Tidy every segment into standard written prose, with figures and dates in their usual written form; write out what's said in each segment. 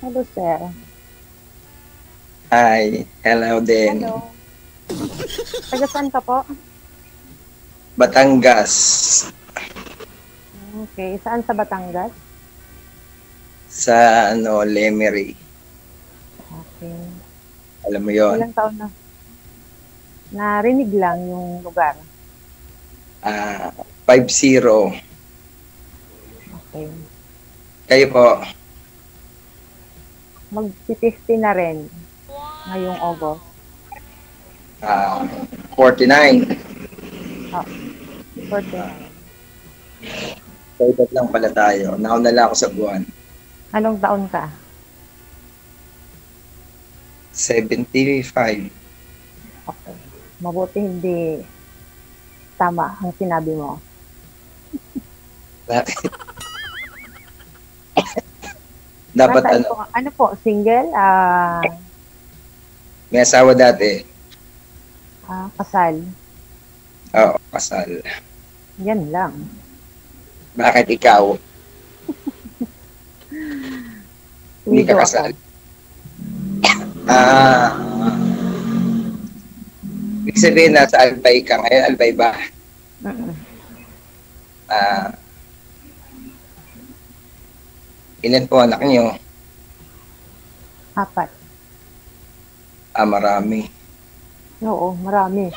Hello, sir. Hi, hello din. Hello. Taga saan ka po? Batangas, Okay. Saan sa Batangas? sa Lemery. Okay. Alam mo yon. Ilang taon na? Narinig lang yung lugar. 50. Okay. Kayo po, Mag-50 na rin ngayong August. 49. Oh, 49. Sa edad lang pala tayo. Nauna lang ako sa buwan. Anong taon ka? 75. Okay. Mabuti hindi tama ang sinabi mo. Bakit? Dapat Nasaan po? Ano po? Single? may asawa dati. Kasal? Oo, kasal. Yan lang. Bakit ikaw? Hindi ka Widow kasal. ako. Ibig sabihin nasa Albay ka ngayon. Albay ba? Mm-mm. Ilan po anak niyo? 4. Marami. Oo, marami.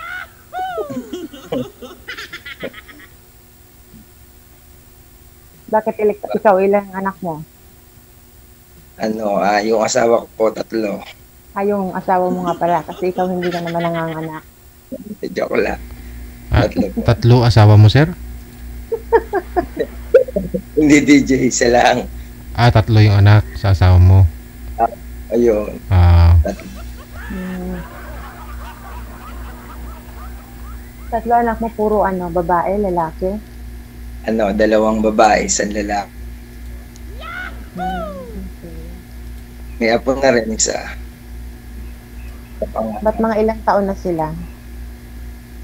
Bakit ikaw, ilang anak mo? Yung asawa ko po 3. Yung asawa mo nga pala, kasi ikaw hindi ka naman nanganganak. Joke lang. 3 asawa mo, sir? Hindi DJ, isa lang. 3 yung anak sa asawa mo. Ayun. Hmm. 3 anak mo, puro babae, lalaki? 2 babae, 1 lalaki. Okay. May apo na rin isa. Ba't mga ilang taon na sila?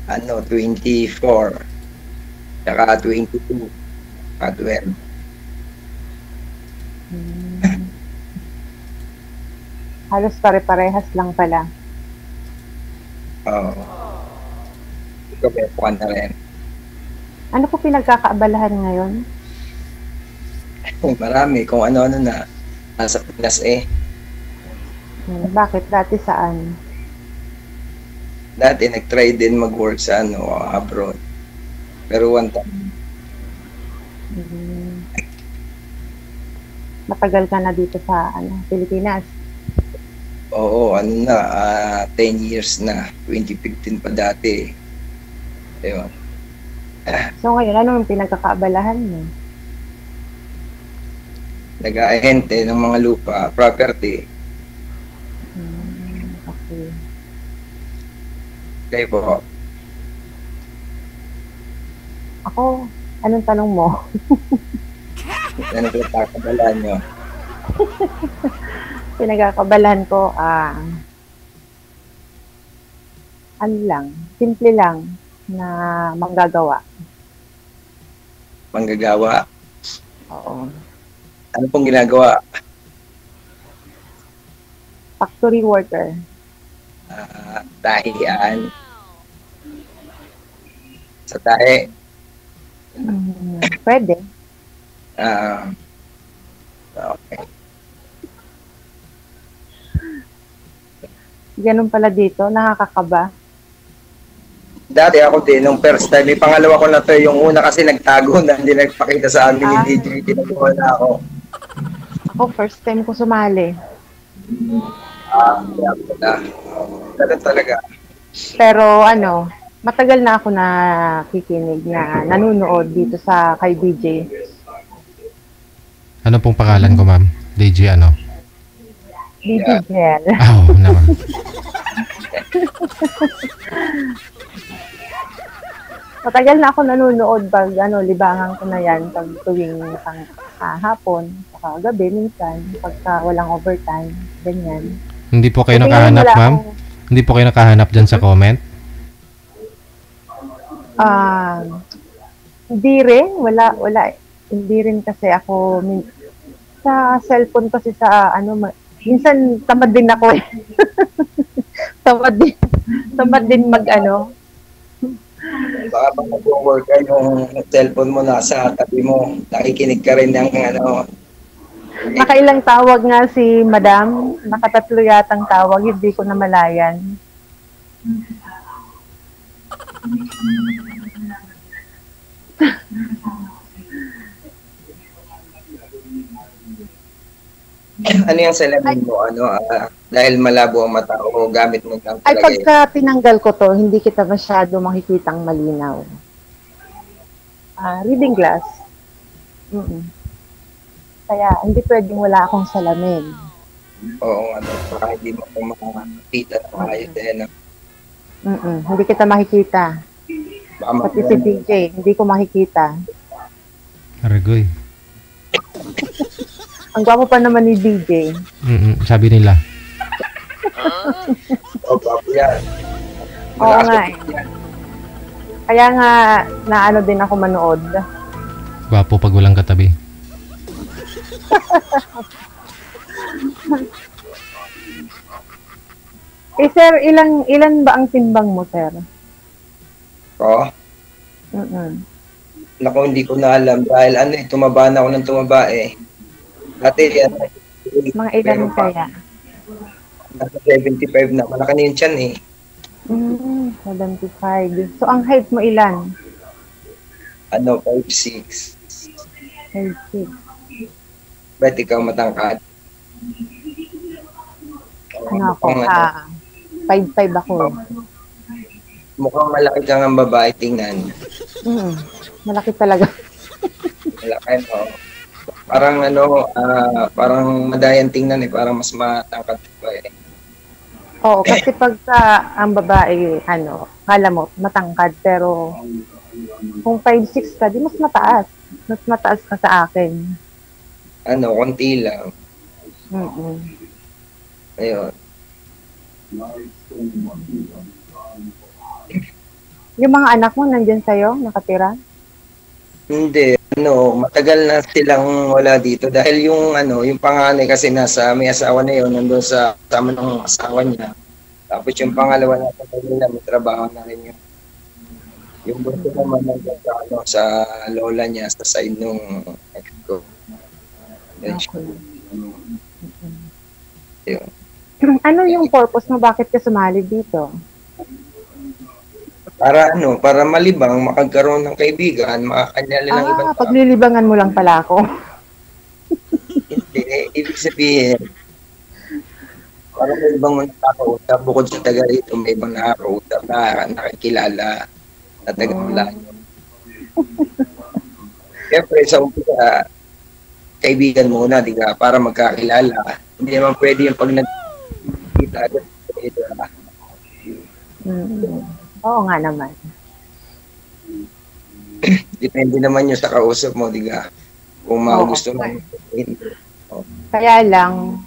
24. Saka 22. Saka 12. Halos pare-parehas lang pala. Oo. Ikaw may apo ka na rin. Ano po pinagkakaabalahan ngayon? Marami. Kung ano-ano na. Nasa Pinas Bakit? Dati saan? Dati nag-try din mag-work sa abroad. Pero one time. Matagal ka na dito sa Pilipinas? Oo, 10 years na. 2015 pa dati. Ayun. So ngayon, ano yung pinagkakaabalahan mo? Nag-aahente ng mga lupa, property. Okay. Kayo po. Ako, anong tanong mo? Ano po pagkabalaan nyo? Pinagkakaabalahan ko, ano lang, simple lang na manggagawa. Manggagawa. Oo. Ano pong ginagawa? Factory worker. Tahian. Sa tahe. Pwede. Okay. Ganun pala dito, nakakakaba. Dati ako din, nung first time, yung pangalawa ko na to, yung una kasi nagtago na, hindi nagpakita sa amin, hindi DJ, tinagawa na ako. Ako, first time ko sumali. Kaya ko na. Ganun talaga. Pero matagal na ako nakikinig na nanonood dito sa kay DJ. Ano pong pangalan ko, ma'am? DJ ano? DJ Gel. Oo naman. Matagal na ako nanonood pag libangan ko na yan pag tuwing hapon, saka gabi minsan, pagka walang overtime, ganyan. Hindi po kayo Kasi nakahanap, wala ma'am? Hindi po kayo nakahanap dyan sa comment? Hindi rin, wala, hindi rin kasi ako, sa cellphone kasi sa minsan tamad din ako eh. tamad din mag Baka pag nag-work ka, yung cellphone mo nasa tabi mo, nakikinig ka rin ng Nakailang tawag nga si Madam, nakatatlo yatang tawag, hindi ko na malayan. ano yung salamin mo, dahil malabo ang mata o gamit mo lang Ay, talaga pagka tinanggal ko to, hindi kita masyado makikitang malinaw. Reading glass. Kaya hindi pwedeng wala akong salamin. Oo, baka hindi mo kung makakita na maayos Hindi kita makikita. Pati si DJ, hindi ko makikita. Aragoy. Ang gwapo pa naman ni DJ. Sabi nila. gwapo yan. Oo nga eh. Kaya nga, naano din ako manood. Gwapo pag walang katabi. Sir, ilan ba ang timbang mo, sir? Oo. Naku, hindi ko na alam dahil tumaba na ako ng tumaba eh. Dati mga ilan kaya? Nasa 75 na. Malaki na yung tiyan eh. 75. So, ang height mo ilan? 5'6". 5'6". Ba't ikaw matangkad? Ako? 5'5 ako. Mukhang malaki kang ang babae tingnan. Malaki talaga. Malaki, no? Parang parang madayan tingnan eh. Parang mas matangkad pa eh. Oo, kasi pagka ang babae, kala mo, matangkad. Pero, kung 5'6 ka, di mas mataas. Mas mataas ka sa akin. Konti lang. Ayun. Yung mga anak mo, nandyan sa'yo, nakatira? Hindi, matagal na silang wala dito dahil yung panganay kasi may asawa na yun, nandun sa kasama ng asawa niya. Tapos yung pangalawa na kanila, may trabaho na rin yun. Yung bunso naman nandun sa lola niya, sa side nung ex ko. Yun. Ano yung purpose mo? Bakit ka sumali dito? Para malibang, makagkaroon ng kaibigan, makakanya lang ibang tao. Paglilibangan mo lang pala ako. Hindi, ibig sabihin, para may ibang nakakausap, bukod sa taga rito, may ibang nakakausap na nakikilala na taga-malayo. Siyempre, sa umpisa, kaibigan muna, di ka, para magkakilala. Hindi naman pwede yung pag nagkita agad. Oo nga naman. Depende naman yung sa kausap mo, di ka? Kung gusto mo. Kaya lang,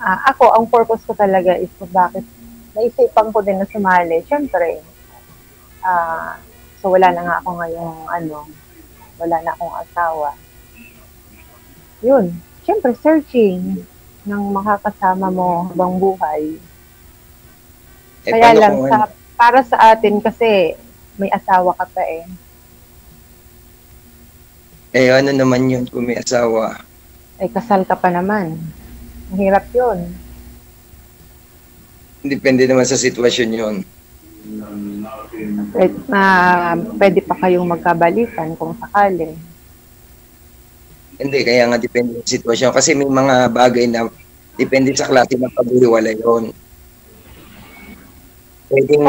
ako, ang purpose ko talaga is bakit naisipan ko din na sumali. Siyempre, so wala na nga ako ngayong wala na akong asawa. Yun, siyempre searching ng makakasama mo habang buhay. Kaya lang, para sa atin kasi may asawa ka pa eh. Ano naman yun kung may asawa? Kasal ka pa naman. Mahirap yun. Depende naman sa sitwasyon yun. Pwede pa kayong magkabalikan kung sakali. Hindi, kaya nga depende sa sitwasyon. Kasi may mga bagay na depende sa klase ng paghiwalay yun. Pwedeng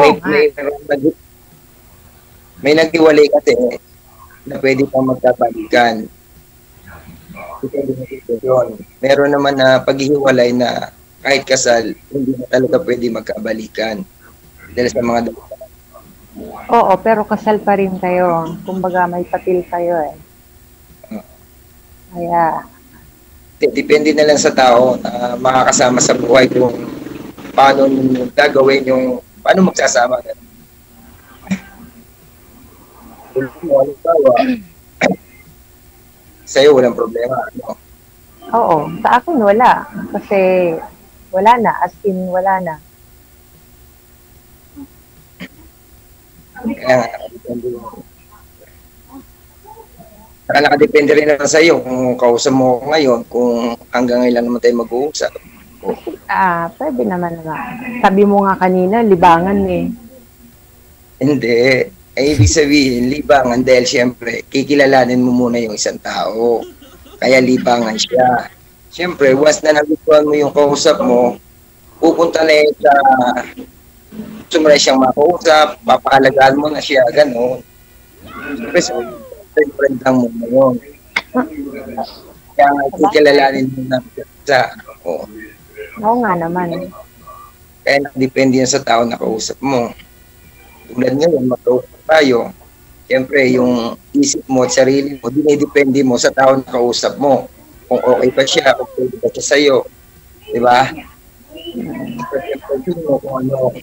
may naghiwalay kasi na pwede pang magkabalikan. Depende sa sitwasyon. Meron naman na paghihiwalay na kahit kasal, hindi na talaga pwede magkabalikan. Dahil sa mga dapat. Oo, pero kasal pa rin kayo. Kumbaga may patil kayo eh. Kaya... Depende na lang sa tao na makakasama sa buhay kung paano gagawin paano magsasama. Sa'yo walang problema. Oo, sa akin wala. Kasi wala na, as in wala na. Kaya nga, nakadepende rin naman sa iyo kung kausap mo ako ngayon, kung hanggang ilan naman tayo mag-uusap. Pwede naman nga. Sabi mo nga kanina, libangan eh. Hindi. Ay, ibig sabihin, libangan dahil siyempre, kikilalanin mo muna yung isang tao. Kaya libangan siya. Siyempre, once na nagustuhan mo yung kausap mo, pupunta na yun sa gusto mo na siyang makausap, papahalagaan mo na siya, gano'n. Siyempre, sa friend lang mo na yun. Kaya kikilalanin mo na siya. Oo nga naman. Kaya nakadepende yan sa tao na kausap mo. Tulad ngayon, makausap tayo. Siyempre, yung isip mo at sarili mo, dinidepende mo sa tao na kausap mo. Kung okay pa siya, kung pwede pa siya sa'yo. Diba? Kung ano,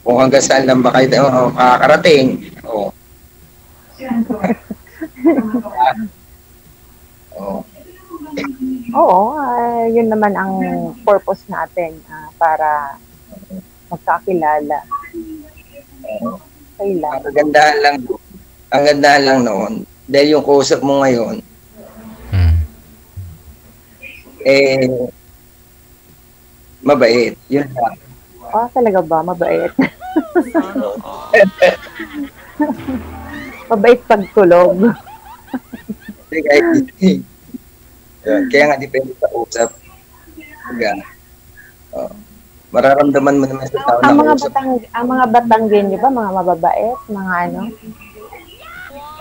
kung hanggang saan lang ba kayo makakarating. Oo, yun naman ang purpose natin para magkakilala. Kailan? Ang gandahan lang noon, dahil yung kausap mo ngayon, mabait. Yun lang. Talaga ba? Mabait. Mabait pagtulog. Kaya nga depende sa usap. Mararamdaman mo naman sa tao na kausap. Ang mga Batanggenyo ba? Mga mababait? Mga ano?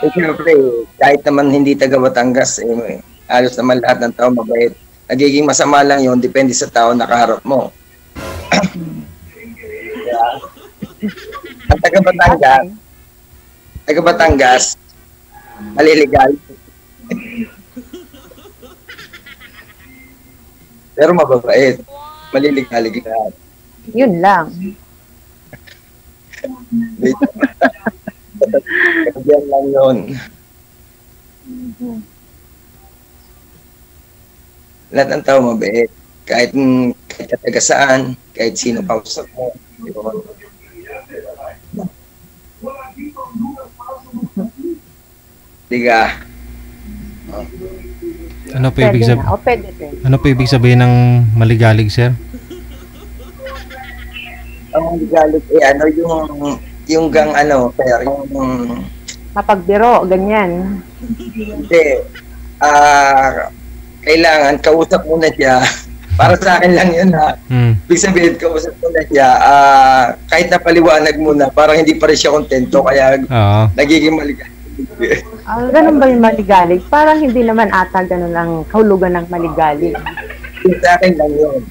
Siyempre, kahit naman hindi taga Batangas, halos naman lahat ng tao mabait. Nagiging masama lang yun, depende sa tao na kaharap mo. Ang taga Batangas, maliligal. Pero mababait. Maliligalig lahat. Yun lang. Yan lang yun. Lahat ng tao mabait. Kahit taga saan, kahit sino kausap mo. Diga. Ano pa ibig sabihin? Pwede din. Ano pa ibig sabihin ng maligalig, sir? Ang maligalig yung gang sir, yung mapagbiro, ganyan. Hindi. Kailangan kausap mo na siya. Para sa akin lang yun ha. Ibig sabihin, kausap mo na siya. Kahit napaliwanag mo na, parang hindi pa rin siya kontento, kaya nagiging maligalig. Ganun ba yung maligalig? Parang hindi naman ata ganun ang kahulugan ng maligalig. Sa akin lang yun.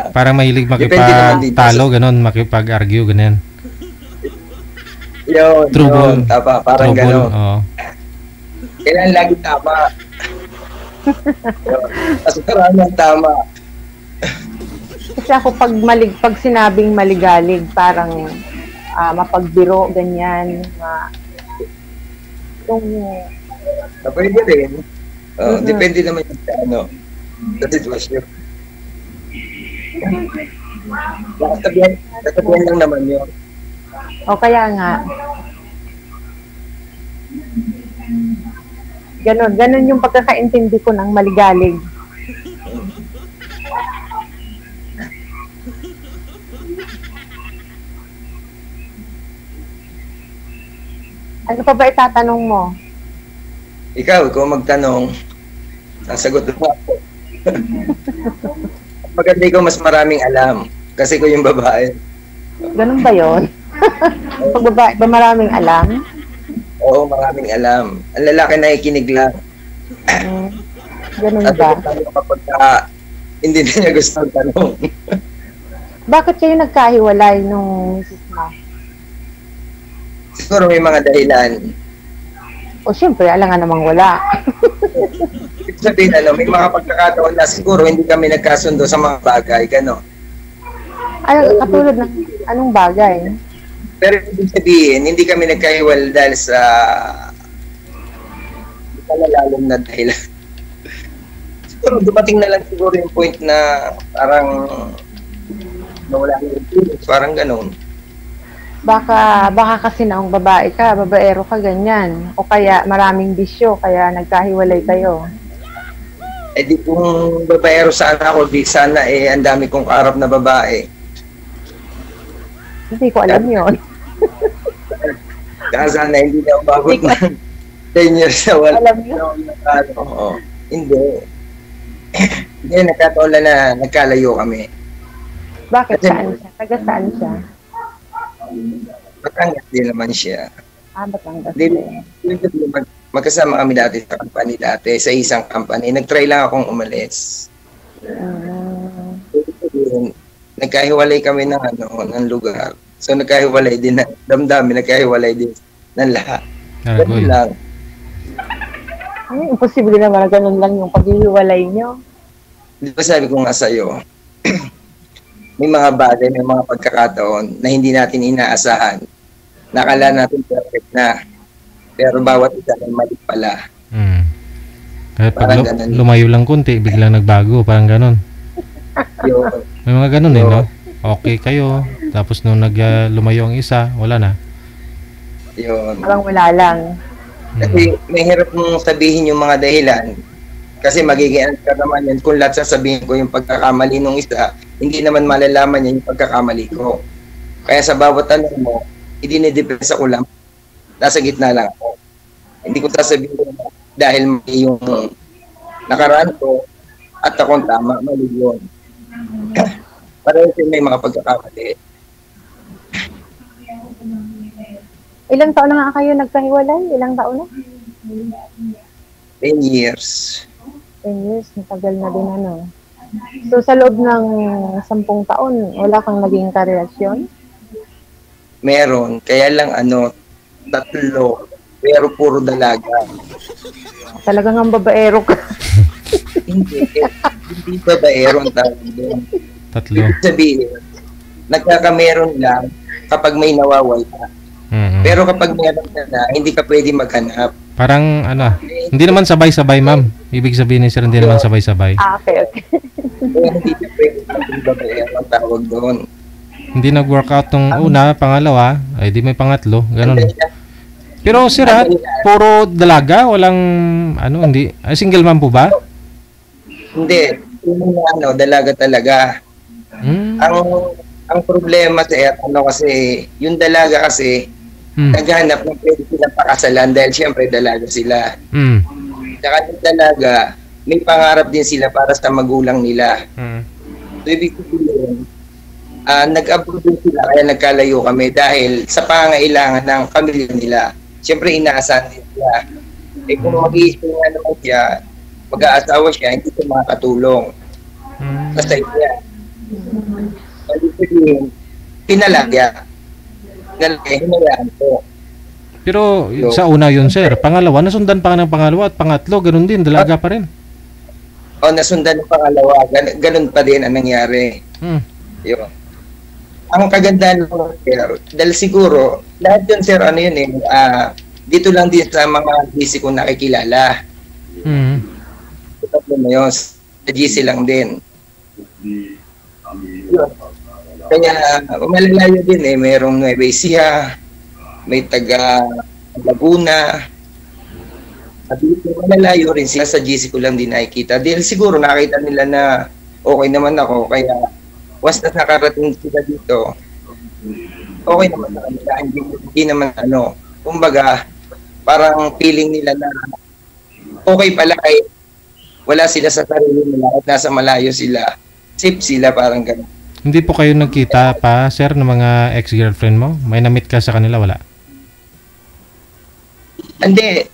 Parang mahilig makipag-talo, ganun, makipag-argue, ganyan. Yun, tama, parang gano'n. Kailangan lagi tama. Kasi karaming tama. Kasi ako pag sinabing maligalig, parang mapagbiro, ganyan. Pwede rin. Depende naman yung sa sitwasyon. Kasabihan lang naman yun. Kaya nga. Ganon yung pagkakaintindi ko ng maligalig. Ano pa ba itatanong mo? Ikaw magtanong. Sasagot mo ako. Maganda ikaw mas maraming alam. Kasi ko yung babae. Ganun ba yun? Pag babae ba maraming alam? Oo, maraming alam. Ang lalaki nakikinig lang. Ganun ba? Kapag hindi na niya gusto ang tanong. Bakit kayo nagkahiwalay nung misis mo? Siguro may mga dahilan. Siyempre, alangan namang wala. Ibig sabihin, may mga pagkakataon na siguro hindi kami nagkasundo sa mga bagay, gano'n. Katulad ng anong bagay? Pero ibig sabihin, hindi kami nagkahiwal dahil sa malalim na dahilan. Pero dumating na lang siguro yung point na parang nawala na yung feelings, parang ganun. Baka kasi naong babae ka, babaero ka, ganyan. O kaya maraming bisyo, kaya nagkahiwalay kayo. Eh di kung babaero sana ako, di sana ang dami kong kaharap na babae. Hindi ko alam yun. Kaya sana hindi na umabot ng 10 years na wala. Alam niyo? Oo. Hindi. Hindi, nagkataon lang na nagkalayo kami. Bakit? Saan siya? Taga saan siya? Batangas din naman siya. Batangas Hindi, din. magkasama kami dati sa company dati, sa isang company. Nag-try lang akong umalis. Nagkahiwalay kami ng lugar. So nagkahiwalay din ng damdamin, nagkahiwalay din ng lahat. Ganun lang. Ay, imposible naman na ganun lang yung paghihiwalay nyo. Di ba sabi ko nga sa'yo, may mga bagay, may mga pagkakataon na hindi natin inaasahan. Nakala natin perfect na. Pero bawat isa ay mali pala. Kahit pag lumayo lang kunti, biglang nagbago, parang ganon. May mga ganon no? Okay kayo, tapos nung lumayo ang isa, wala na. Yun. Parang wala lang. Kasi may hirap mong sabihin yung mga dahilan. Kasi magiging ka naman yan kung lahat sasabihin ko yung pagkakamali nung isa, hindi naman malalaman niya yung pagkakamali ko. Kaya sa bawat tanong mo, idinidepensa ko lang. Nasa gitna lang ako. Hindi ko sasabihin ko dahil mali yung nakaraan ko at akong tama, mali yun. Parang may mga pagkakamali. Ilang taon na nga kayo nagkahiwalay? Ilang taon na? 10 years. 10 years, matagal na din ano. So sa loob ng 10 taon, wala kang naging karelasyon? Meron, kaya lang 3, pero puro dalaga. Talagang ang babaero ka. Hindi babaero ang tawag doon. 3. Sabihin, nagkakameron lang kapag may nawawala. Pero kapag meron na, hindi ka pwede maghanap. Parang hindi naman sabay-sabay, ma'am. Ibig sabihin ni sir, hindi naman sabay-sabay. Okay. Kaya hindi ka pwede maging babaero ang tawag doon. Hindi nag-workout tong una, pangalawa, ay di may pangatlo, ganun. Pero sir, puro dalaga, walang hindi. Single ma'am po ba? Hindi, yung dalaga talaga. Ang problema sir, kasi yung dalaga kasi naghanap ng pwede silang pakasalan dahil syempre dalaga sila. Saka yung dalaga, may pangarap din sila para sa magulang nila. So ibig sabihin, nag-abroad din sila kaya nagkalayo kami dahil sa pangailangan ng pamilya nila. Siyempre inaasahan din sila. Kung mag-iisip nga naman siya, mag-aasawa siya, hindi siya makakatulong sa side niya. Pinalagya. Hinayaan ko. Pero sa una yun, sir. Pangalawa, nasundan pa ng pangalawa at pangatlo, ganun din, dalaga pa rin. Nasundan ng pangalawa, ganun pa din ang nangyari. Yun. Ang kagandahan ng sir, dahil siguro, lahat yun sir, dito lang din sa mga GC ko nakikilala. Ito na yun, sa GC lang din. Yun. Kaya malalayo din mayroong Nueva Ecija, may taga Laguna. At malalayo rin sila sa GC ko lang din nakikita. Dahil siguro nakita nila na okay naman ako, kaya once na nakarating sila dito, okay naman na kanila. Hindi naman kumbaga, parang feeling nila na okay pala kahit wala sila sa sarili nila at nasa malayo sila. Safe sila, parang gano'n. Hindi po kayo nagkita pa, sir, ng mga ex-girlfriend mo? May na-meet ka sa kanila, wala? Hindi,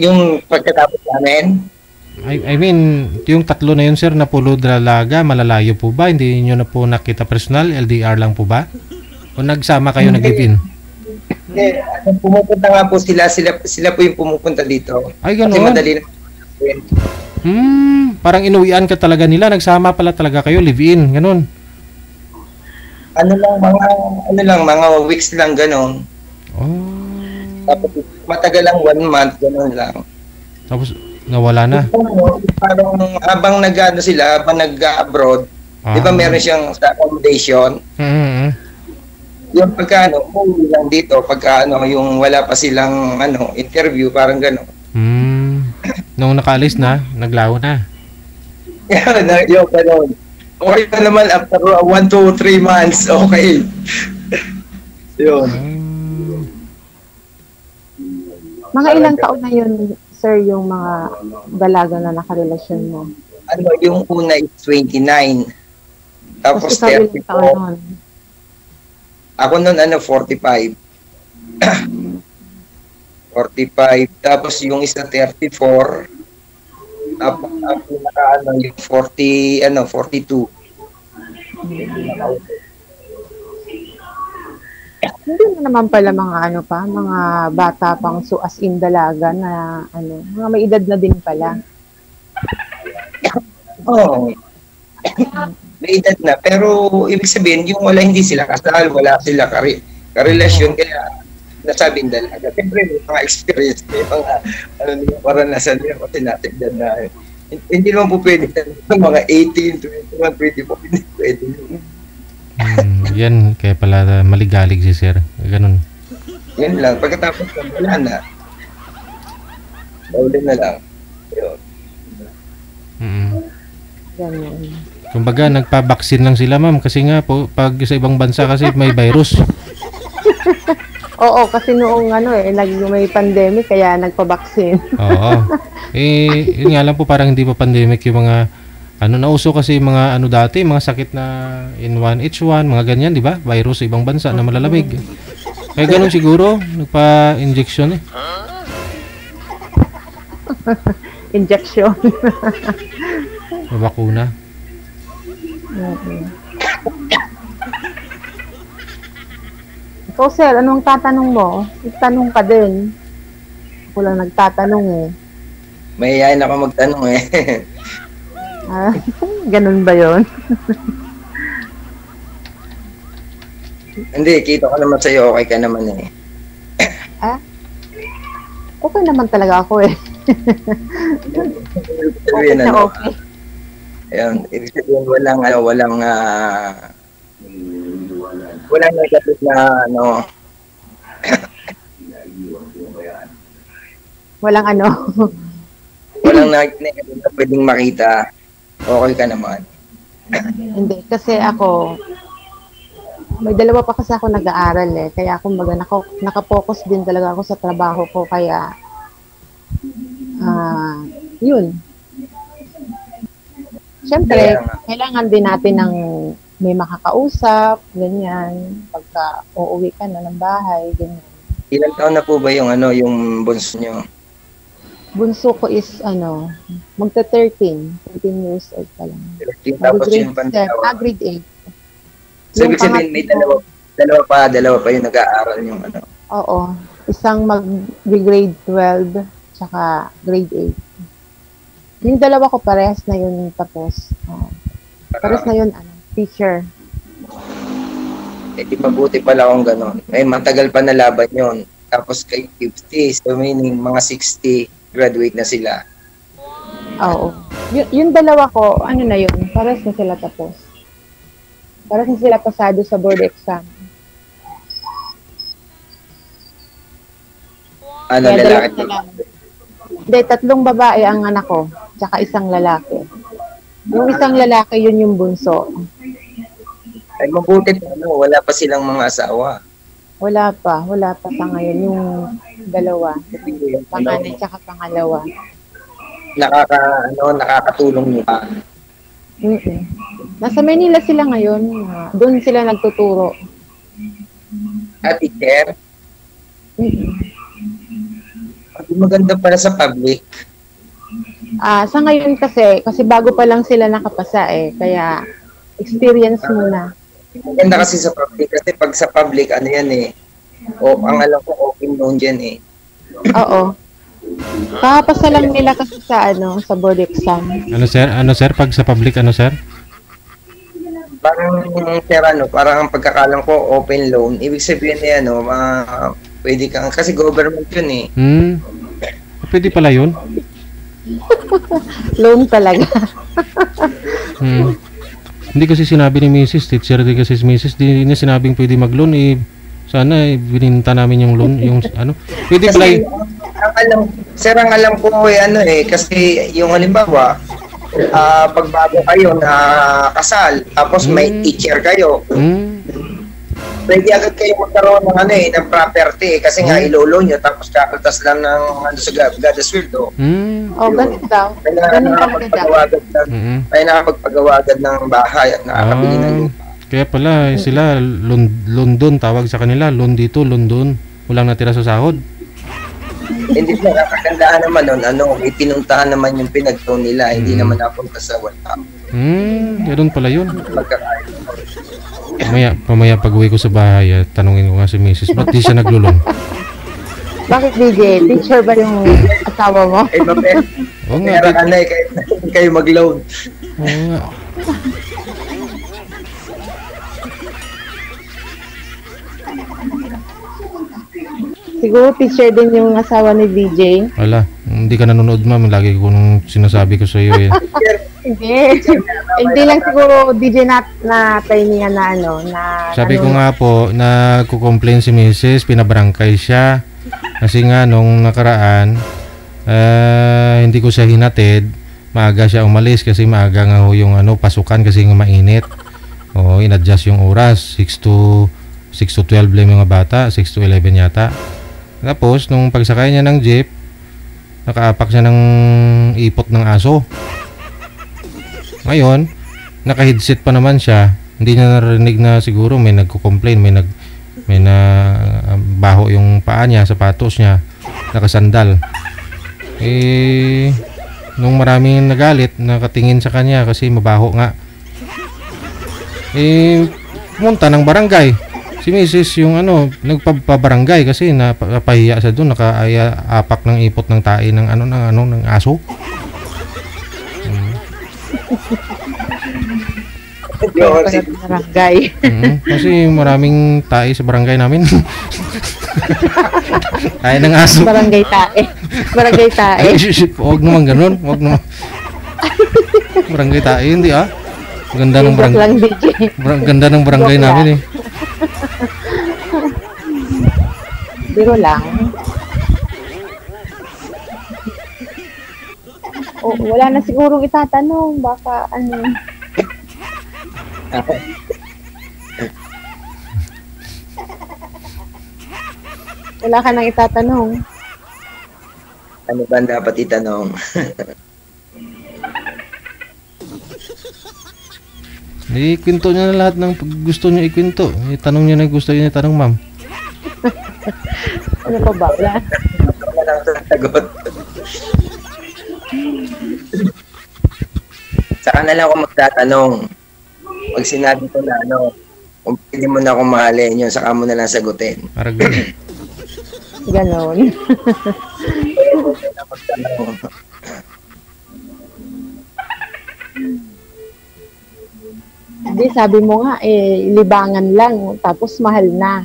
yung pagkatapos namin. I mean, yung 3 na yun, sir, na pulo dalaga, malalayo po ba? Hindi nyo na po nakita personal? LDR lang po ba? O nagsama kayo, nag-live-in? Hindi, pumupunta nga po sila po yung pumupunta dito. Ay, gano'n? Kasi madali na. Parang inuwian ka talaga nila, nagsama pala talaga kayo, live-in, ganun. Mga weeks lang ganun. Tapos matagal lang 1 month, ganun lang. Tapos nawala na. Parang habang nag-ano sila, habang nag-abroad, di ba meron siyang sa accommodation? Yung pagka umuwi lang dito, pagka yung wala pa silang interview, parang gano'n. Nung nakaalis na, naglaho na. Yung gano'n. Okay na naman after 1 to 3 months, okay. Yun. Mga ilang taon na yun, sir, yung mga dalaga na nakarelasyon mo? Yung una is 29. Tapos 34. Ako nun 45. 45. Tapos yung isa 34. Tapos yung 42. Hindi na naman pala mga mga bata pang as in dalaga na mga may edad na din pala. Oo. May edad na, pero ibig sabihin, yung hindi sila kasal, wala sila karelasyon, kaya nasabing dalaga. Siyempre, may mga experience, may mga karanasan nila kasi natin na hindi naman po pwede mga 18, 21, 24, hindi pwede. Yan, kaya pala maligalig si sir. Ganun. Yan lang, pagkatapos wala na. Ulit na lang. Yun. Ganyan. Kumbaga, nagpa-vaccine lang sila, ma'am. Kasi nga po, pag sa ibang bansa kasi may virus. Oo, kasi noong may pandemic, kaya nagpa-vaccine. Oo. Yun nga lang po, parang hindi pa pandemic yung mga, nauso kasi mga dati, mga sakit na N1H1, mga ganyan, di ba? Virus sa ibang bansa na malalamig. Kaya ganun siguro, nagpa-injection eh. Injection. Bakuna. So, sir, anong tatanong mo? Tanong ka din. Ako lang nagtatanong eh. Mahihayin ako magtanong eh. Ganun ba yun? Hindi, kita ko naman sa'yo, okay ka naman eh. Okay naman talaga ako eh. Okay na okay. Ayun, ibig sabihin walang negative na walang walang negative na pwedeng makita. Okay ka naman. Hindi, kasi ako may dalawa pa kasi ako nag-aaral eh. Kaya kumbaga naka-focus din talaga ako sa trabaho ko. Kaya yun. Siyempre, kailangan din natin ng may makakausap, ganyan. Pagka uuwi ka na ng bahay, ganyan. Ilang taon na po ba yung bunso nyo? Bunso ko is magta-13. 13 years old pa lang. 13, tapos yung pandalawa. Grade 8. So, ibig sabihin may dalawa pa yung nag-aaral yung Oo. Isang mag-grade 12, tsaka grade 8. Yung dalawa ko parehas na yun tapos. Parehas na yun, teacher. Di mabuti pala kung gano'n. Matagal pa na laban yun. Tapos kay 50, so meaning mga 60, graduate na sila. Oo. Yung dalawa ko, na yun, parehas na sila tapos. Parehas na sila pasado sa board exam. Lalaki? Hindi, 3 babae ang anak ko, tsaka isang lalaki. Yung isang lalaki, yun yung bunso. Ay, mabuti pa, wala pa silang mga asawa. Wala pa sa ngayon, yung dalawa. Panganay tsaka pangalawa. Nakakatulong niyo pa. Nasa Manila sila ngayon, doon sila nagtuturo. Teacher? Maganda para sa public. Sa ngayon kasi bago pa lang sila nakapasa kaya experience muna. Maganda kasi sa public kasi pag sa public yan ang alam ko open loan dyan eh. Oo. Kakapasa lang nila kasi sa board exam. Ano sir pag sa public sir? Parang ang pagkakalam ko open loan, ibig sabihin pwede kang kasi government yun eh. Pwede pala yun? Loan talaga. Hmm. Hindi kasi sinabi ni Mrs. Teacher din kasi si Mrs. Di niya sinabing pwede mag-loan eh. Sana bininta namin yung loan, yung ano. Pwede pala Kasi ang alam ko kasi yung halimbawa, pagbago kayo na kasal, tapos may teacher kayo, pwede agad kayo magkaroon ng property kasi nga ilolo nyo tapos kakaltas lang ng gada sweldo. Ganun daw. Ganun talaga daw. May nakapagpagawa agad ng bahay at nakakabili ng lupa. Kaya pala sila London tawag sa kanila, loan dito, London. Walang natira sa sahod. Hindi na kakagandaan naman nun, ipinuntahan naman yung pinagtaw nila, hindi naman napunta sa wala. Ganoon pala yun. Magkakain. Pamaya pag-uwi ko sa bahay, tanungin ko nga si Mrs. Ba't di siya naglulong? Bakit DJ? Teacher ba yung asawa mo? Oo nga. Kaya kayo mag-loan. Oo nga. Siguro teacher din yung asawa ni DJ. Wala, hindi ka nanonood ma'am. Lagi ko nung sinasabi ko sa iyo eh. Hindi. Hindi lang siguro DJ na trainingan na Sabi ko nga po, nagko-complain si Mrs. Pinabarangay siya. Kasi nga nung nakaraan, hindi ko siya hinatid. Maaga siya umalis kasi maaga nga yung pasukan kasi nga mainit. In-adjust yung oras. 6 to 12 lang yung mga bata. 6 to 11 yata. Tapos, nung pagsakay niya ng jeep, nakaapak siya ng ipot ng aso. Ngayon, naka-headset pa naman siya. Hindi niya narinig na siguro may nagko-complain, may na baho yung paa niya, sapatos niya, nakasandal. Nung maraming nagalit, nakatingin sa kanya kasi mabaho nga. Pumunta ng barangay. Si Mrs. yung nagpabarangay kasi napahiya siya doon, nakaapak ng ipot ng tae ng ng aso. Barangay. Kasi maraming tae sa barangay namin. Tae ng aso. Barangay tae. Barangay tae. Huwag naman ganun. Huwag naman. Barangay tae, hindi Ganda ng barangay. Ganda ng barangay namin eh. Biro lang. Wala na sigurong itatanong. Baka wala ka nang itatanong. Ano ba dapat itanong? Ikwento niya na lahat ng gusto niya ikwento. Itanong niya na gusto niya itanong, ma'am. Ano pa ba? Wala lang sa sagot. Saka na lang ako magtatanong. Pag sinabi ko na kung pwede mo na akong mahalin yun, saka mo na lang sagutin. Parang gano'n. Ganon. Hindi, sabi mo nga, libangan lang, tapos mahal na.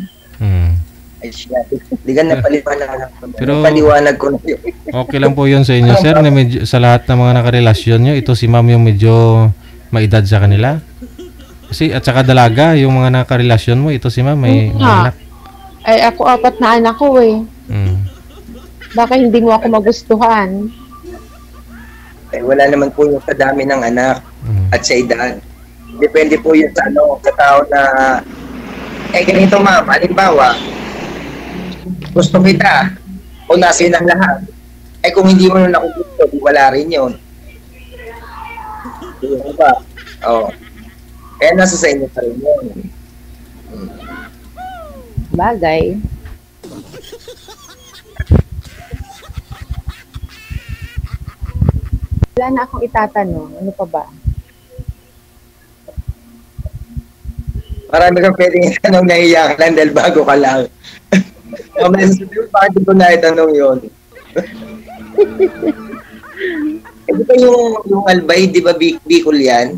Ay siya, di ka napaliwanag. Pero, paliwanag ko na yun. Okay lang po yun sa inyo, sir, na medyo, sa lahat ng mga nakarelasyon nyo, ito si ma'am yung medyo maedad sa kanila. Kasi, at saka dalaga, yung mga nakarelasyon mo, ito si ma'am, may anak. Ay, ako 4 na anak ko eh. Baka hindi mo ako magustuhan. Ay, wala naman po yung kadami ng anak at sa edad. Depende po yun sa tao na, ganito ma'am, halimbawa, gusto kita, unasin ang lahat. Kung hindi mo na ako gusto, wala rin yun. Di ba? Kaya nasa sa inyo pa rin yun. Bagay. Wala na akong itatanong. Ano pa ba? Marami kang pwedeng itanong na iyak lang dahil bago ka lang. Mamaya sasabihin, bakit ko na itanong yun? Di ba yung Albay, di ba Bicol yan?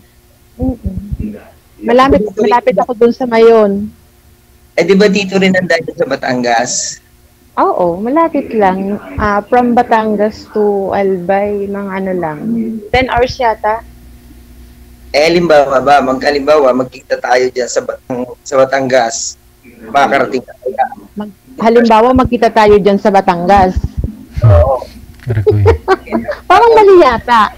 Malapit ako dun sa Mayon. Di ba dito rin ang dahil sa Batangas? Oo, malapit lang. From Batangas to Albay, mga ano lang. 10 hours yata. Halimbawa ba, magkita tayo dyan sa Batangas. Makakarating ka kaya. Halimbawa, magkita tayo dyan sa Batangas. Oo. Karakoy. Parang mali yata.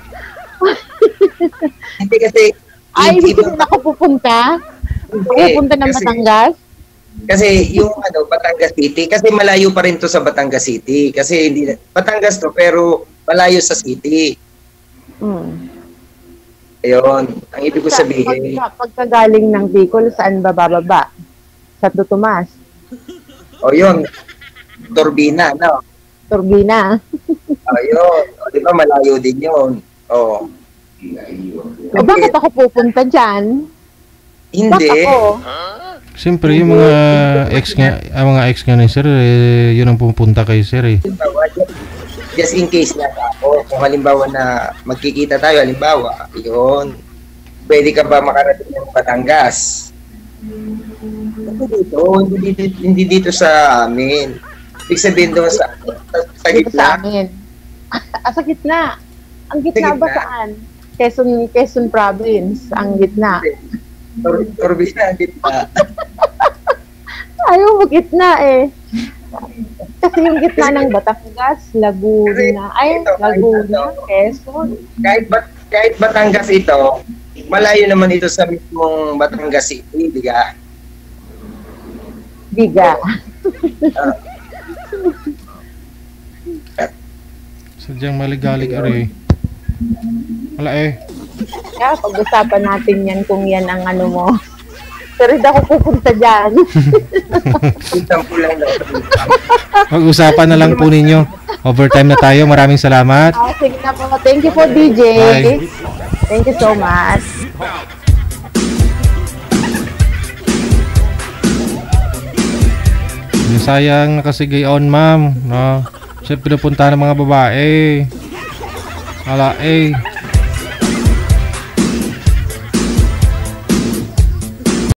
Hindi kasi, Ay, hindi na ako pupunta. Pupunta ng kasi- Batangas. Kasi yung Batangas City, kasi malayo pa rin to sa Batangas City. Kasi hindi Batangas to, pero malayo sa city. Hmm. Ayun, ang ibig ko sabihin. Pagkagaling ng Bicol, saan ba bababa? Sa Tomas. O yun, Turbina, no? Turbina. Ayun, o, di ba malayo din yun. O. O bakit ako pupunta dyan? Hindi. Bakit ako? Siyempre, yung mga ex nga ni sir, yun ang pupunta kay sir eh. Halimbawa, just in case na ako, kung halimbawa na magkikita tayo, halimbawa, yun, pwede ka ba makarating ng Batangas? Hindi dito sa amin. Ibig sabihin doon sa Dito sa gitna. amin. Sa gitna. Ang gitna Sa ba gitna? saan? Quezon Province. Ang gitna. Turbina, gitna. Ayaw mo gitna eh. Kasi yung gitna ng Batangas, Laguna. Ay, Laguna, Quezon. Kahit Batangas ito, malayo naman ito sa mismong Batangas City, di ka? Biga. Sadyang maligalig ari. Wala eh. Kaya pag-usapan natin yan kung yan ang ano mo. Pero hindi ako pupunta dyan. Isang lang na. Mag-usapan na lang po ninyo. Overtime na tayo. Maraming salamat. Sige na po. Thank you po, DJ. Bye. Thank you so much. Sayang nakasigay on, ma'am. No? Siya pinupunta ng mga babae. Wala eh.